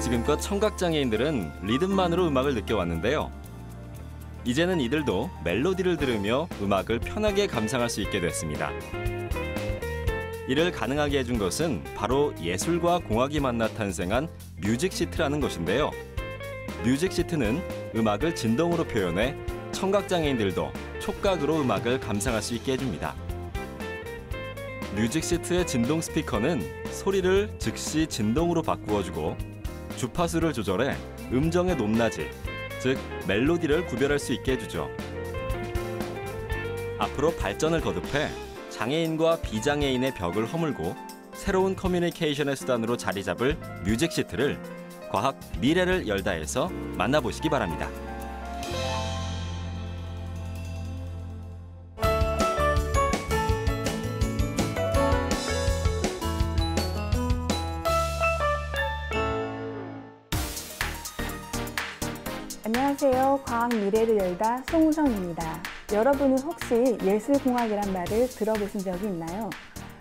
지금껏 청각장애인들은 리듬만으로 음악을 느껴왔는데요. 이제는 이들도 멜로디를 들으며 음악을 편하게 감상할 수 있게 됐습니다. 이를 가능하게 해준 것은 바로 예술과 공학이 만나 탄생한 뮤직시트라는 것인데요. 뮤직시트는 음악을 진동으로 표현해 청각장애인들도 촉각으로 음악을 감상할 수 있게 해줍니다. 뮤직시트의 진동 스피커는 소리를 즉시 진동으로 바꾸어주고 주파수를 조절해 음정의 높낮이, 즉 멜로디를 구별할 수 있게 해주죠. 앞으로 발전을 거듭해 장애인과 비장애인의 벽을 허물고 새로운 커뮤니케이션의 수단으로 자리 잡을 뮤직시트를 과학 미래를 열다에서 만나보시기 바랍니다. 안녕하세요. 과학 미래를 열다 송우성입니다. 여러분은 혹시 예술공학이란 말을 들어보신 적이 있나요?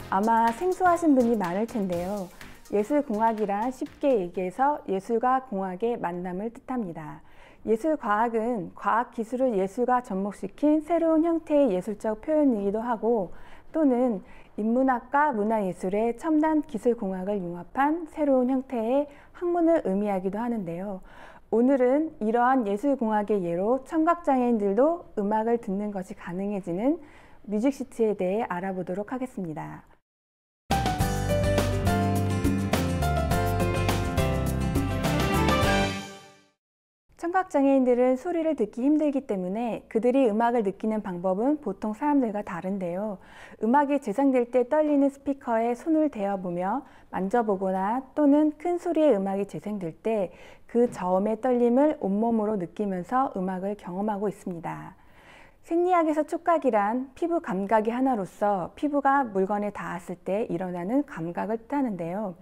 아마 생소하신 분이 많을 텐데요. 예술공학이란 쉽게 얘기해서 예술과 공학의 만남을 뜻합니다. 예술과학은 과학기술을 예술과 접목시킨 새로운 형태의 예술적 표현이기도 하고 또는 인문학과 문화예술의 첨단 기술공학을 융합한 새로운 형태의 학문을 의미하기도 하는데요. 오늘은 이러한 예술공학의 예로 청각장애인들도 음악을 듣는 것이 가능해지는 뮤직시트에 대해 알아보도록 하겠습니다. 청각장애인들은 소리를 듣기 힘들기 때문에 그들이 음악을 느끼는 방법은 보통 사람들과 다른데요. 음악이 재생될 때 떨리는 스피커에 손을 대어보며 만져보거나 또는 큰 소리의 음악이 재생될 때 그 저음의 떨림을 온몸으로 느끼면서 음악을 경험하고 있습니다. 생리학에서 촉각이란 피부 감각의 하나로서 피부가 물건에 닿았을 때 일어나는 감각을 뜻하는데요.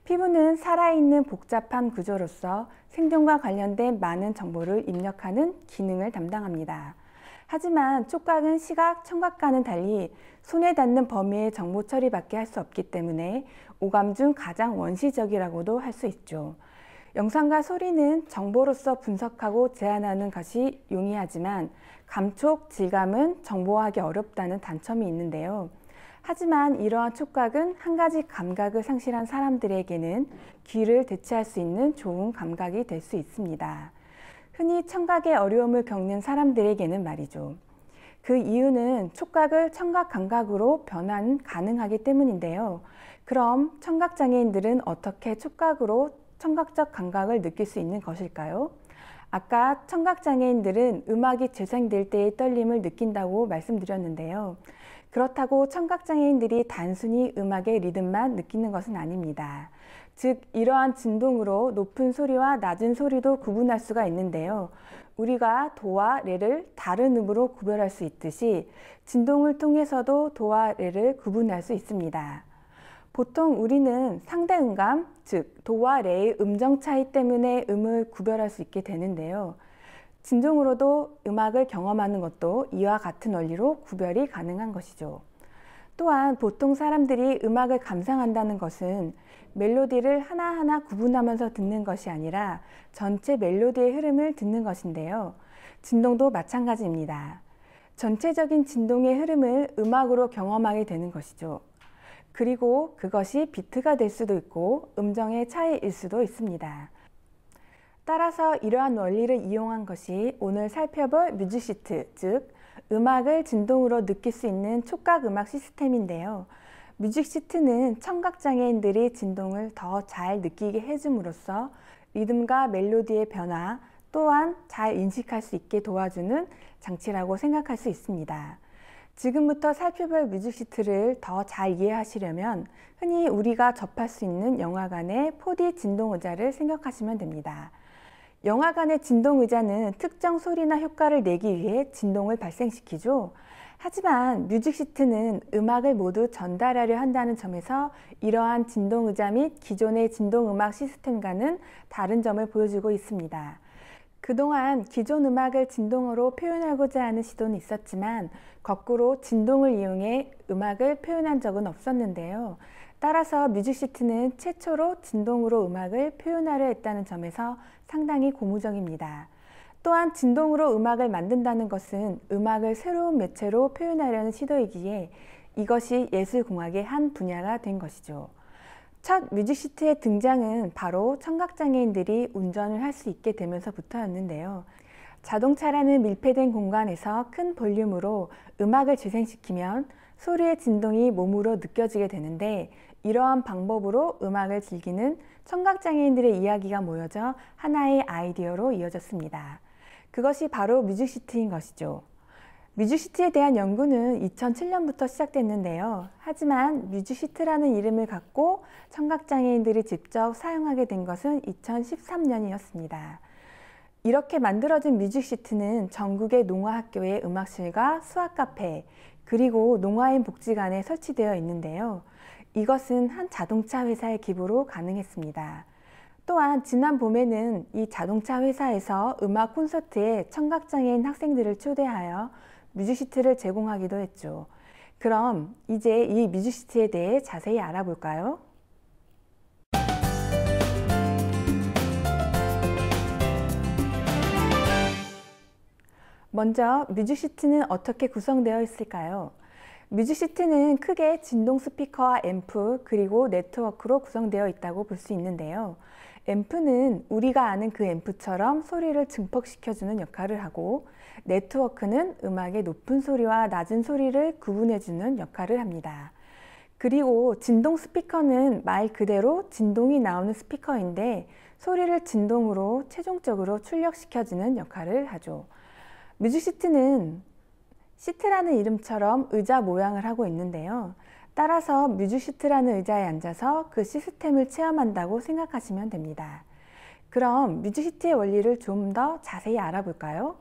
피부는 살아있는 복잡한 구조로서 생존과 관련된 많은 정보를 입력하는 기능을 담당합니다. 하지만 촉각은 시각, 청각과는 달리 손에 닿는 범위의 정보 처리밖에 할 수 없기 때문에 오감 중 가장 원시적이라고도 할 수 있죠. 영상과 소리는 정보로서 분석하고 제한하는 것이 용이하지만 감촉, 질감은 정보화하기 어렵다는 단점이 있는데요. 하지만 이러한 촉각은 한 가지 감각을 상실한 사람들에게는 귀를 대체할 수 있는 좋은 감각이 될 수 있습니다. 흔히 청각의 어려움을 겪는 사람들에게는 말이죠. 그 이유는 촉각을 청각 감각으로 변환 가능하기 때문인데요. 그럼 청각장애인들은 어떻게 촉각으로 청각적 감각을 느낄 수 있는 것일까요? 아까 청각장애인들은 음악이 재생될 때의 떨림을 느낀다고 말씀드렸는데요. 그렇다고 청각장애인들이 단순히 음악의 리듬만 느끼는 것은 아닙니다. 즉, 이러한 진동으로 높은 소리와 낮은 소리도 구분할 수가 있는데요. 우리가 도와 레를 다른 음으로 구별할 수 있듯이 진동을 통해서도 도와 레를 구분할 수 있습니다. 보통 우리는 상대 음감, 즉 도와 레의 음정 차이 때문에 음을 구별할 수 있게 되는데요. 진동으로도 음악을 경험하는 것도 이와 같은 원리로 구별이 가능한 것이죠. 또한 보통 사람들이 음악을 감상한다는 것은 멜로디를 하나하나 구분하면서 듣는 것이 아니라 전체 멜로디의 흐름을 듣는 것인데요. 진동도 마찬가지입니다. 전체적인 진동의 흐름을 음악으로 경험하게 되는 것이죠. 그리고 그것이 비트가 될 수도 있고 음정의 차이일 수도 있습니다. 따라서 이러한 원리를 이용한 것이 오늘 살펴볼 뮤직시트, 즉 음악을 진동으로 느낄 수 있는 촉각음악 시스템인데요. 뮤직시트는 청각장애인들이 진동을 더 잘 느끼게 해줌으로써 리듬과 멜로디의 변화 또한 잘 인식할 수 있게 도와주는 장치라고 생각할 수 있습니다. 지금부터 살펴볼 뮤직시트를 더 잘 이해하시려면 흔히 우리가 접할 수 있는 영화관의 4D 진동의자를 생각하시면 됩니다. 영화관의 진동의자는 특정 소리나 효과를 내기 위해 진동을 발생시키죠. 하지만 뮤직시트는 음악을 모두 전달하려 한다는 점에서 이러한 진동의자 및 기존의 진동음악 시스템과는 다른 점을 보여주고 있습니다. 그동안 기존 음악을 진동으로 표현하고자 하는 시도는 있었지만 거꾸로 진동을 이용해 음악을 표현한 적은 없었는데요. 따라서 뮤직시트는 최초로 진동으로 음악을 표현하려 했다는 점에서 상당히 고무적입니다. 또한 진동으로 음악을 만든다는 것은 음악을 새로운 매체로 표현하려는 시도이기에 이것이 예술공학의 한 분야가 된 것이죠. 첫 뮤직시트의 등장은 바로 청각장애인들이 운전을 할 수 있게 되면서부터였는데요. 자동차라는 밀폐된 공간에서 큰 볼륨으로 음악을 재생시키면 소리의 진동이 몸으로 느껴지게 되는데, 이러한 방법으로 음악을 즐기는 청각장애인들의 이야기가 모여져 하나의 아이디어로 이어졌습니다. 그것이 바로 뮤직시트인 것이죠. 뮤직시트에 대한 연구는 2007년부터 시작됐는데요. 하지만 뮤직시트라는 이름을 갖고 청각장애인들이 직접 사용하게 된 것은 2013년이었습니다. 이렇게 만들어진 뮤직시트는 전국의 농아학교의 음악실과 수학카페, 그리고 농아인 복지관에 설치되어 있는데요. 이것은 한 자동차 회사의 기부로 가능했습니다. 또한 지난 봄에는 이 자동차 회사에서 음악 콘서트에 청각장애인 학생들을 초대하여 뮤직시트를 제공하기도 했죠. 그럼 이제 이 뮤직시트에 대해 자세히 알아볼까요? 먼저 뮤직시트는 어떻게 구성되어 있을까요? 뮤직시트는 크게 진동 스피커와 앰프 그리고 네트워크로 구성되어 있다고 볼 수 있는데요. 앰프는 우리가 아는 그 앰프처럼 소리를 증폭시켜주는 역할을 하고, 네트워크는 음악의 높은 소리와 낮은 소리를 구분해주는 역할을 합니다. 그리고 진동 스피커는 말 그대로 진동이 나오는 스피커인데, 소리를 진동으로 최종적으로 출력시켜주는 역할을 하죠. 뮤직시트는 시트라는 이름처럼 의자 모양을 하고 있는데요. 따라서 뮤직시트라는 의자에 앉아서 그 시스템을 체험한다고 생각하시면 됩니다. 그럼 뮤직시트의 원리를 좀 더 자세히 알아볼까요?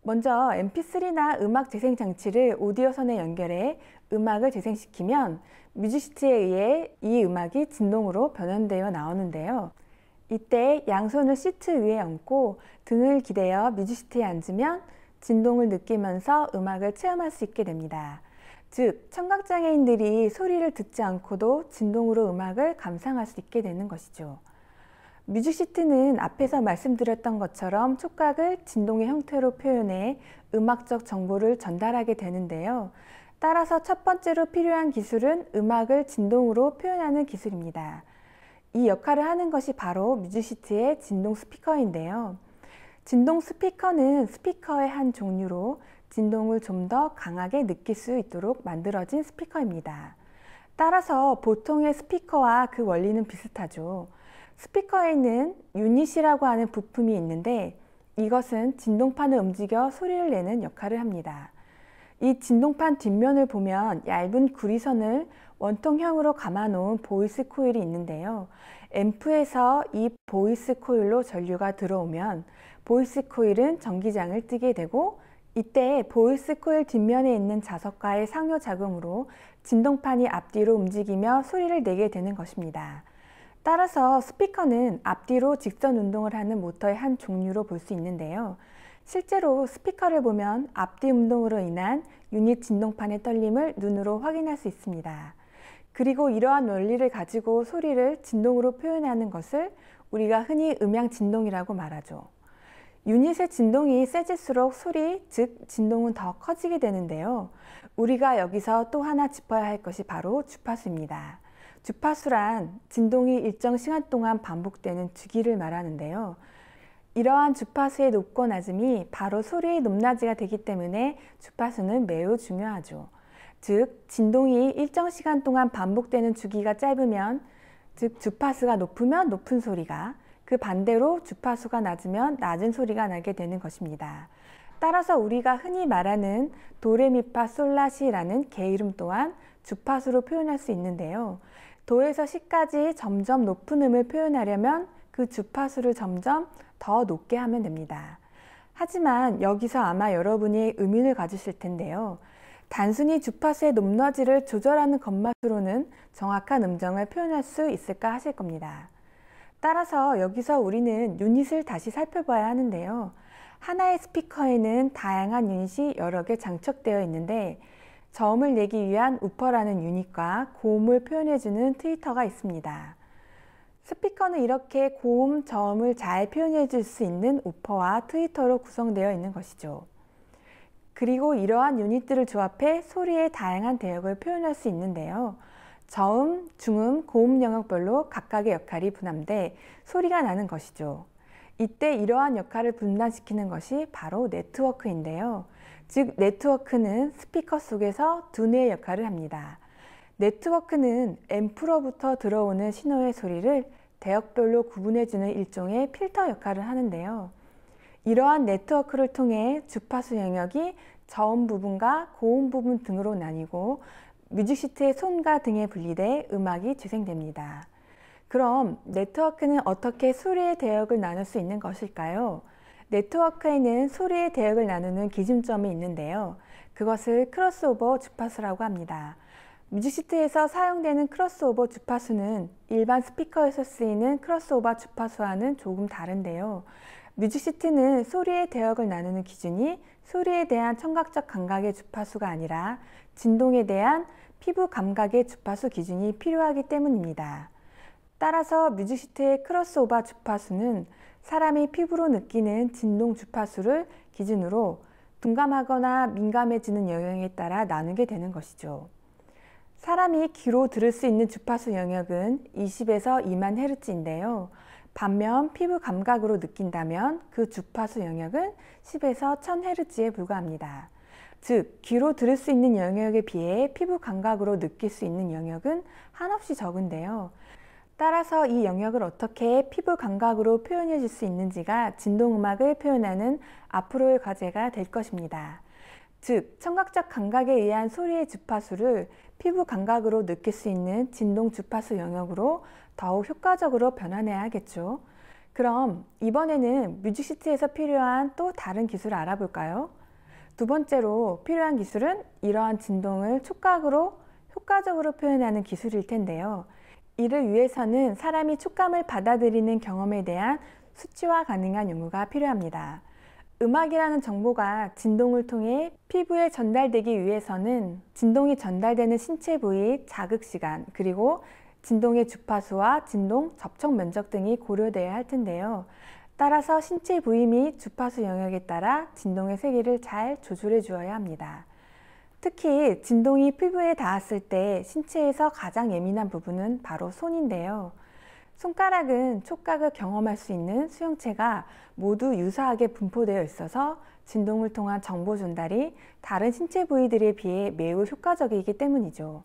먼저 mp3나 음악 재생 장치를 오디오선에 연결해 음악을 재생시키면 뮤직시트에 의해 이 음악이 진동으로 변환되어 나오는데요. 이때 양손을 시트 위에 얹고 등을 기대어 뮤직시트에 앉으면 진동을 느끼면서 음악을 체험할 수 있게 됩니다. 즉, 청각장애인들이 소리를 듣지 않고도 진동으로 음악을 감상할 수 있게 되는 것이죠. 뮤직시트는 앞에서 말씀드렸던 것처럼 촉각을 진동의 형태로 표현해 음악적 정보를 전달하게 되는데요. 따라서 첫 번째로 필요한 기술은 음악을 진동으로 표현하는 기술입니다. 이 역할을 하는 것이 바로 뮤직시트의 진동 스피커인데요. 진동 스피커는 스피커의 한 종류로 진동을 좀 더 강하게 느낄 수 있도록 만들어진 스피커입니다. 따라서 보통의 스피커와 그 원리는 비슷하죠. 스피커에는 유닛이라고 하는 부품이 있는데, 이것은 진동판을 움직여 소리를 내는 역할을 합니다. 이 진동판 뒷면을 보면 얇은 구리선을 원통형으로 감아놓은 보이스 코일이 있는데요. 앰프에서 이 보이스 코일로 전류가 들어오면 보이스 코일은 전기장을 띠게 되고, 이때 보이스 코일 뒷면에 있는 자석과의 상호작용으로 진동판이 앞뒤로 움직이며 소리를 내게 되는 것입니다. 따라서 스피커는 앞뒤로 직선 운동을 하는 모터의 한 종류로 볼 수 있는데요. 실제로 스피커를 보면 앞뒤 운동으로 인한 유닛 진동판의 떨림을 눈으로 확인할 수 있습니다. 그리고 이러한 원리를 가지고 소리를 진동으로 표현하는 것을 우리가 흔히 음향 진동이라고 말하죠. 유닛의 진동이 세질수록 소리, 즉 진동은 더 커지게 되는데요. 우리가 여기서 또 하나 짚어야 할 것이 바로 주파수입니다. 주파수란 진동이 일정 시간 동안 반복되는 주기를 말하는데요. 이러한 주파수의 높고 낮음이 바로 소리의 높낮이가 되기 때문에 주파수는 매우 중요하죠. 즉, 진동이 일정 시간 동안 반복되는 주기가 짧으면, 즉 주파수가 높으면 높은 소리가, 그 반대로 주파수가 낮으면 낮은 소리가 나게 되는 것입니다. 따라서 우리가 흔히 말하는 도레미파솔라시라는 개 이름 또한 주파수로 표현할 수 있는데요. 도에서 시까지 점점 높은 음을 표현하려면 그 주파수를 점점 더 높게 하면 됩니다. 하지만 여기서 아마 여러분이 의문을 가지실 텐데요. 단순히 주파수의 높낮이를 조절하는 것만으로는 정확한 음정을 표현할 수 있을까 하실 겁니다. 따라서 여기서 우리는 유닛을 다시 살펴봐야 하는데요. 하나의 스피커에는 다양한 유닛이 여러 개 장착되어 있는데, 저음을 내기 위한 우퍼라는 유닛과 고음을 표현해주는 트위터가 있습니다. 스피커는 이렇게 고음, 저음을 잘 표현해 줄 수 있는 우퍼와 트위터로 구성되어 있는 것이죠. 그리고 이러한 유닛들을 조합해 소리의 다양한 대역을 표현할 수 있는데요. 저음, 중음, 고음 영역별로 각각의 역할이 분함돼 소리가 나는 것이죠. 이때 이러한 역할을 분단시키는 것이 바로 네트워크인데요. 즉, 네트워크는 스피커 속에서 두뇌의 역할을 합니다. 네트워크는 앰프로부터 들어오는 신호의 소리를 대역별로 구분해주는 일종의 필터 역할을 하는데요. 이러한 네트워크를 통해 주파수 영역이 저음 부분과 고음 부분 등으로 나뉘고 뮤직시트의 손과 등에 분리돼 음악이 재생됩니다. 그럼 네트워크는 어떻게 소리의 대역을 나눌 수 있는 것일까요? 네트워크에는 소리의 대역을 나누는 기준점이 있는데요. 그것을 크로스오버 주파수라고 합니다. 뮤직시트에서 사용되는 크로스오버 주파수는 일반 스피커에서 쓰이는 크로스오버 주파수와는 조금 다른데요. 뮤직시트는 소리의 대역을 나누는 기준이 소리에 대한 청각적 감각의 주파수가 아니라 진동에 대한 피부 감각의 주파수 기준이 필요하기 때문입니다. 따라서 뮤직시트의 크로스오버 주파수는 사람이 피부로 느끼는 진동 주파수를 기준으로 둔감하거나 민감해지는 영역에 따라 나누게 되는 것이죠. 사람이 귀로 들을 수 있는 주파수 영역은 20에서 2만 헤르츠인데요. 반면 피부 감각으로 느낀다면 그 주파수 영역은 10에서 1000 헤르츠에 불과합니다. 즉, 귀로 들을 수 있는 영역에 비해 피부 감각으로 느낄 수 있는 영역은 한없이 적은데요. 따라서 이 영역을 어떻게 피부 감각으로 표현해 줄 수 있는지가 진동음악을 표현하는 앞으로의 과제가 될 것입니다. 즉, 청각적 감각에 의한 소리의 주파수를 피부 감각으로 느낄 수 있는 진동 주파수 영역으로 더욱 효과적으로 변환해야겠죠. 그럼 이번에는 뮤직시트에서 필요한 또 다른 기술을 알아볼까요? 두 번째로 필요한 기술은 이러한 진동을 촉각으로 효과적으로 표현하는 기술일 텐데요. 이를 위해서는 사람이 촉감을 받아들이는 경험에 대한 수치화 가능한 연구가 필요합니다. 음악이라는 정보가 진동을 통해 피부에 전달되기 위해서는 진동이 전달되는 신체 부위, 자극 시간, 그리고 진동의 주파수와 진동 접촉 면적 등이 고려되어야 할 텐데요. 따라서 신체 부위 및 주파수 영역에 따라 진동의 세기를 잘 조절해 주어야 합니다. 특히 진동이 피부에 닿았을 때 신체에서 가장 예민한 부분은 바로 손인데요. 손가락은 촉각을 경험할 수 있는 수용체가 모두 유사하게 분포되어 있어서 진동을 통한 정보 전달이 다른 신체 부위들에 비해 매우 효과적이기 때문이죠.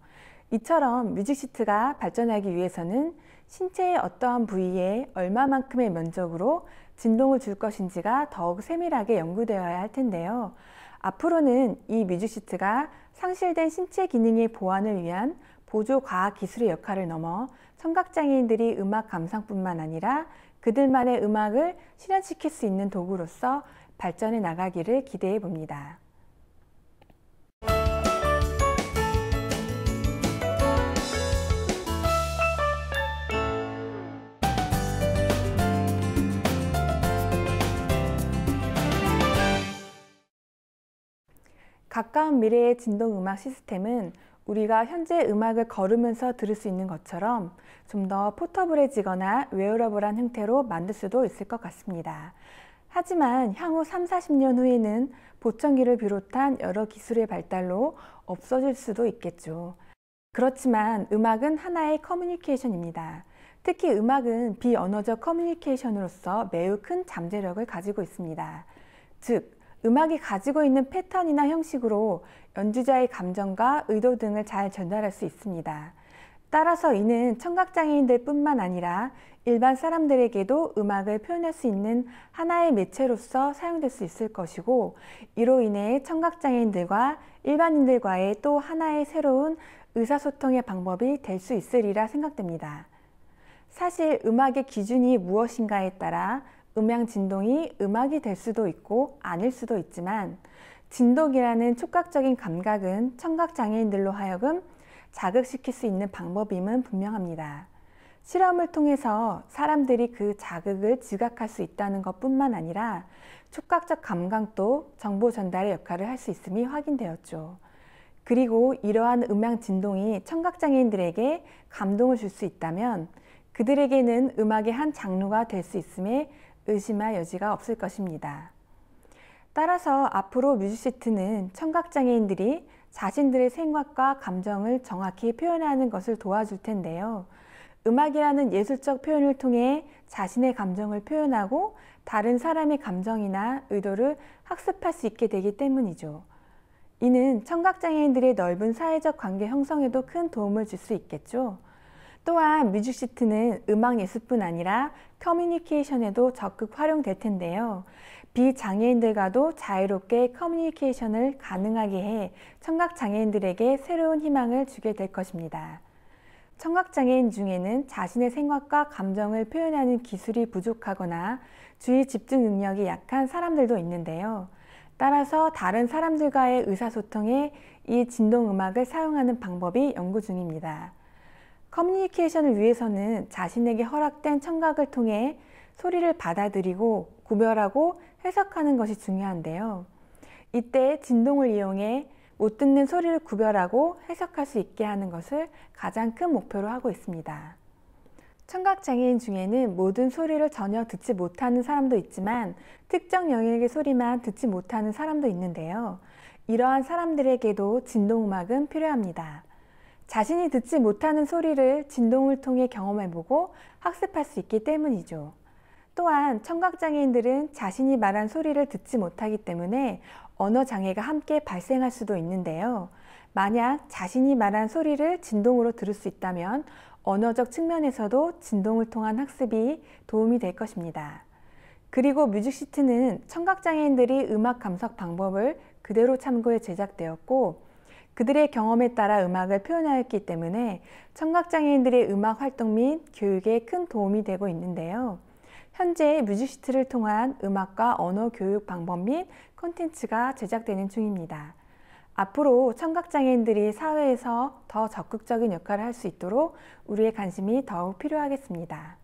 이처럼 뮤직시트가 발전하기 위해서는 신체의 어떠한 부위에 얼마만큼의 면적으로 진동을 줄 것인지가 더욱 세밀하게 연구되어야 할 텐데요. 앞으로는 이 뮤직시트가 상실된 신체 기능의 보완을 위한 보조 과학 기술의 역할을 넘어 청각장애인들이 음악 감상뿐만 아니라 그들만의 음악을 실현시킬 수 있는 도구로서 발전해 나가기를 기대해 봅니다. 가까운 미래의 진동음악 시스템은 우리가 현재 음악을 걸으면서 들을 수 있는 것처럼 좀 더 포터블해지거나 웨어러블한 형태로 만들 수도 있을 것 같습니다. 하지만 향후 30-40년 후에는 보청기를 비롯한 여러 기술의 발달로 없어질 수도 있겠죠. 그렇지만 음악은 하나의 커뮤니케이션입니다. 특히 음악은 비언어적 커뮤니케이션으로서 매우 큰 잠재력을 가지고 있습니다. 즉, 음악이 가지고 있는 패턴이나 형식으로 연주자의 감정과 의도 등을 잘 전달할 수 있습니다. 따라서 이는 청각장애인들 뿐만 아니라 일반 사람들에게도 음악을 표현할 수 있는 하나의 매체로서 사용될 수 있을 것이고, 이로 인해 청각장애인들과 일반인들과의 또 하나의 새로운 의사소통의 방법이 될 수 있으리라 생각됩니다. 사실 음악의 기준이 무엇인가에 따라 음향 진동이 음악이 될 수도 있고 아닐 수도 있지만, 진동이라는 촉각적인 감각은 청각장애인들로 하여금 자극시킬 수 있는 방법임은 분명합니다. 실험을 통해서 사람들이 그 자극을 지각할 수 있다는 것뿐만 아니라 촉각적 감각도 정보 전달의 역할을 할 수 있음이 확인되었죠. 그리고 이러한 음향 진동이 청각장애인들에게 감동을 줄 수 있다면 그들에게는 음악의 한 장르가 될 수 있음에 의심할 여지가 없을 것입니다. 따라서 앞으로 뮤직시트는 청각장애인들이 자신들의 생각과 감정을 정확히 표현하는 것을 도와줄 텐데요. 음악이라는 예술적 표현을 통해 자신의 감정을 표현하고 다른 사람의 감정이나 의도를 학습할 수 있게 되기 때문이죠. 이는 청각장애인들의 넓은 사회적 관계 형성에도 큰 도움을 줄 수 있겠죠. 또한 뮤직시트는 음악 예술뿐 아니라 커뮤니케이션에도 적극 활용될 텐데요. 비장애인들과도 자유롭게 커뮤니케이션을 가능하게 해 청각장애인들에게 새로운 희망을 주게 될 것입니다. 청각장애인 중에는 자신의 생각과 감정을 표현하는 기술이 부족하거나 주의 집중 능력이 약한 사람들도 있는데요. 따라서 다른 사람들과의 의사소통에 이 진동음악을 사용하는 방법이 연구 중입니다. 커뮤니케이션을 위해서는 자신에게 허락된 청각을 통해 소리를 받아들이고 구별하고 해석하는 것이 중요한데요. 이때 진동을 이용해 못 듣는 소리를 구별하고 해석할 수 있게 하는 것을 가장 큰 목표로 하고 있습니다. 청각장애인 중에는 모든 소리를 전혀 듣지 못하는 사람도 있지만 특정 영역의 소리만 듣지 못하는 사람도 있는데요. 이러한 사람들에게도 진동음악은 필요합니다. 자신이 듣지 못하는 소리를 진동을 통해 경험해보고 학습할 수 있기 때문이죠. 또한 청각장애인들은 자신이 말한 소리를 듣지 못하기 때문에 언어장애가 함께 발생할 수도 있는데요. 만약 자신이 말한 소리를 진동으로 들을 수 있다면 언어적 측면에서도 진동을 통한 학습이 도움이 될 것입니다. 그리고 뮤직시트는 청각장애인들이 음악 감석 방법을 그대로 참고해 제작되었고 그들의 경험에 따라 음악을 표현하였기 때문에 청각장애인들의 음악 활동 및 교육에 큰 도움이 되고 있는데요. 현재 뮤직시트를 통한 음악과 언어 교육 방법 및 콘텐츠가 제작되는 중입니다. 앞으로 청각장애인들이 사회에서 더 적극적인 역할을 할 수 있도록 우리의 관심이 더욱 필요하겠습니다.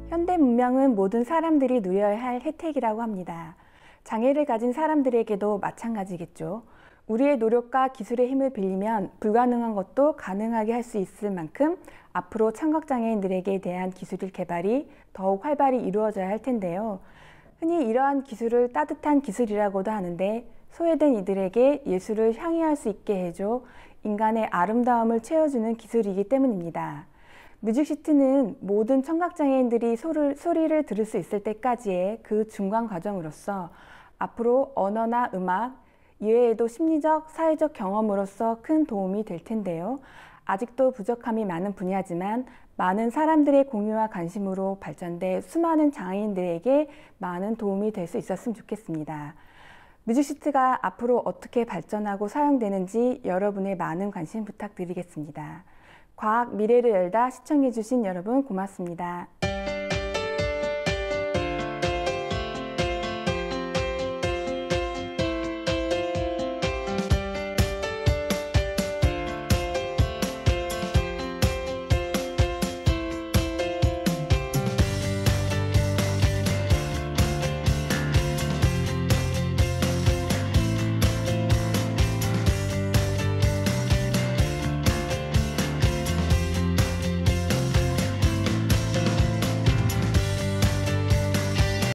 현대 문명은 모든 사람들이 누려야 할 혜택이라고 합니다. 장애를 가진 사람들에게도 마찬가지겠죠. 우리의 노력과 기술의 힘을 빌리면 불가능한 것도 가능하게 할 수 있을 만큼 앞으로 청각장애인들에게 대한 기술 개발이 더욱 활발히 이루어져야 할 텐데요. 흔히 이러한 기술을 따뜻한 기술이라고도 하는데 소외된 이들에게 예술을 향유할 수 있게 해줘 인간의 아름다움을 채워주는 기술이기 때문입니다. 뮤직시트는 모든 청각장애인들이 소리를 들을 수 있을 때까지의 그 중간 과정으로서 앞으로 언어나 음악, 이외에도 심리적, 사회적 경험으로서 큰 도움이 될 텐데요. 아직도 부족함이 많은 분야지만 많은 사람들의 공유와 관심으로 발전돼 수많은 장애인들에게 많은 도움이 될 수 있었으면 좋겠습니다. 뮤직시트가 앞으로 어떻게 발전하고 사용되는지 여러분의 많은 관심 부탁드리겠습니다. 과학 미래를 열다 시청해주신 여러분 고맙습니다.